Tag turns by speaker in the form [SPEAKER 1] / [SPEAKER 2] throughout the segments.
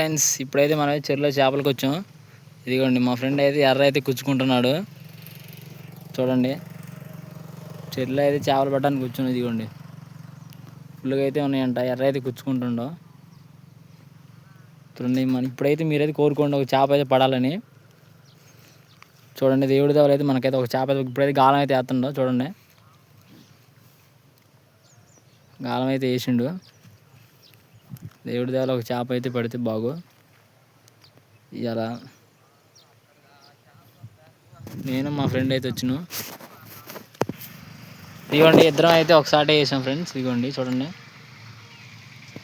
[SPEAKER 1] Friends, ఇప్పుడైతే మనం చెరువులో చేపలకు వచ్చాం. ఇదిగోండి మా ఫ్రెండ్ అయితే ఎర్ర అయితే కుచ్చుకుంటున్నాడు. చూడండి, చెరువులో అయితే చేపలు పట్టడానికి కూర్చుని. ఇదిగోండి ఫుల్గా అయితే ఉన్నాయంట, ఎర్ర అయితే కుచ్చుకుంటుండో. చూడండి, ఇప్పుడైతే మీరైతే కోరుకోండి ఒక చేప అయితే పడాలని. చూడండి, దేవుడి దేవుడు అయితే మనకైతే ఒక చేప ఇప్పుడైతే గాలం అయితే వేస్తుండో. చూడండి, గాలం అయితే వేసిండు. దేవుడి దేవుడు ఒక చేప అయితే పడితే బాగు. ఇలా నేను మా ఫ్రెండ్ అయితే వచ్చినాం. ఇదిగోండి ఇద్దరం అయితే ఒకసారి వేసాం ఫ్రెండ్స్. ఇదిగోండి చూడండి,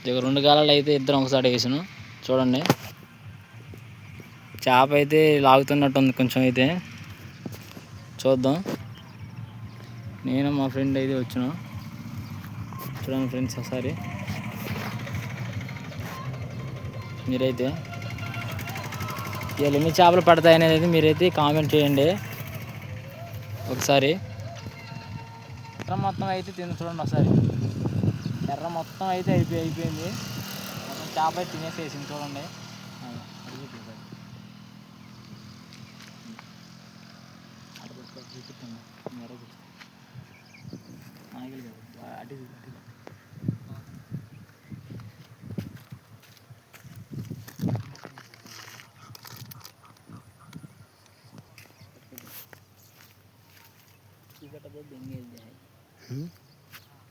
[SPEAKER 1] ఇక 2 గాలాలు అయితే ఇద్దరం ఒకసారి వేసాను. చూడండి, చేప అయితే లాగుతున్నట్టు ఉంది కొంచెం. అయితే చూద్దాం. నేను మా ఫ్రెండ్ అయితే వచ్చినాం. చూడండి ఫ్రెండ్స్, ఒకసారి మీరైతే ఎన్ని చేపలు పడతాయి అనేది మీరైతే కామెంట్ చేయండి ఒకసారి. ఎర్ర మొత్తం అయితే తిని చూడండి ఒకసారి. ఎర్ర మొత్తం అయితే అయిపోయింది. మొత్తం చేప అయితే తినేసేసింది. చూడండి,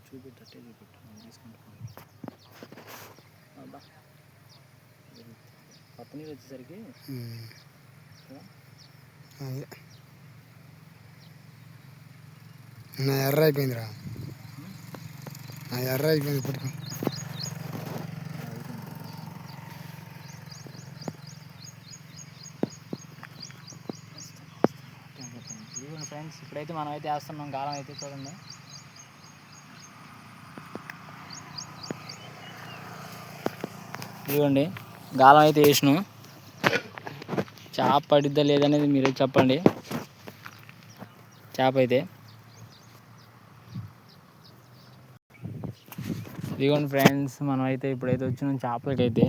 [SPEAKER 1] చూపెట్టే తీసుకుంటాను. కొత్త నీళ్ళు వచ్చేసరికి
[SPEAKER 2] నా ఎర్ర అయిపోయిందిరా, నా ఎర్ర అయిపోయింది. పట్టుకో.
[SPEAKER 1] ఫ్రెండ్స్, ఇప్పుడైతే మనం అయితే వేస్తున్నాం గాలం అయితే. చూడండి, ఇదిగోండి గాలం అయితే వేసినాం. చేప పడిద్దా లేదనేది మీరే చెప్పండి. చేప అయితే ఇదిగోండి ఫ్రెండ్స్, మనం అయితే ఇప్పుడైతే వచ్చినాం చేపలకైతే.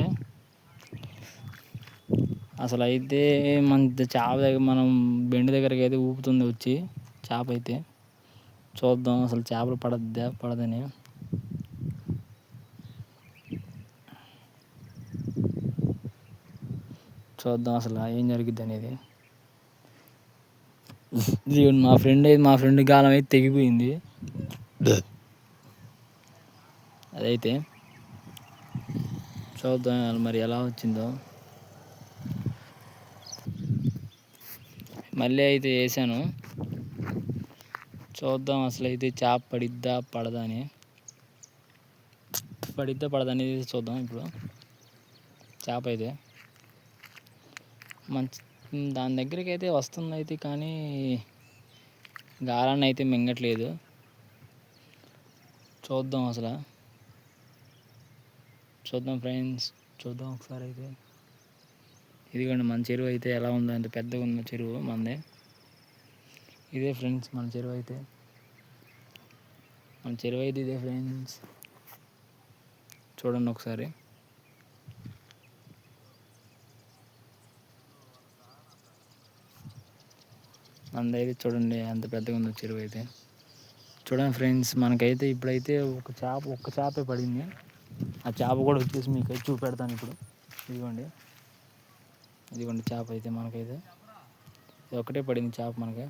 [SPEAKER 1] అసలు అయితే మన చేప దగ్గర మనం బెండు దగ్గరికి అయితే ఊపుతుంది వచ్చి చేప అయితే. చూద్దాం అసలు చేపలు పడద్దా పడదని. చూద్దాం అసలు ఏం జరిగిద్ది అనేది. మా ఫ్రెండ్ గాలం అయితే తెగిపోయింది. అదైతే చూద్దాం మరి ఎలా వచ్చిందో. మళ్ళీ అయితే వేసాను. చూద్దాం అసలు అయితే చేప పడిద్దా పడదా అని. పడిద్దా పడదా అనేది చూద్దాం. ఇప్పుడు చేప అయితే మంచి దాని దగ్గరికి అయితే వస్తుంది అయితే, కానీ గాలాన్ని అయితే మింగట్లేదు. చూద్దాం అసలు. చూద్దాం ఫ్రెండ్స్, చూద్దాం ఒకసారి అయితే. ఇదిగోండి మన చెరువు అయితే ఎలా ఉందో, ఎంత పెద్దగా ఉందో చెరువు మనదే. ఇదే ఫ్రెండ్స్ మన చెరువు అయితే. మన చెరువు అయితే ఇదే ఫ్రెండ్స్. చూడండి ఒకసారి. మనదైతే చూడండి ఎంత పెద్దగా ఉందో చెరువు అయితే. చూడండి ఫ్రెండ్స్, మనకైతే ఇప్పుడైతే ఒక్క చేపే పడింది. ఆ చేప కూడా వచ్చేసి మీకు అయితే చూపెడతాను ఇప్పుడు. ఇదిగోండి చేప అయితే మనకైతే ఇది ఒకటే పడింది చేప మనకి.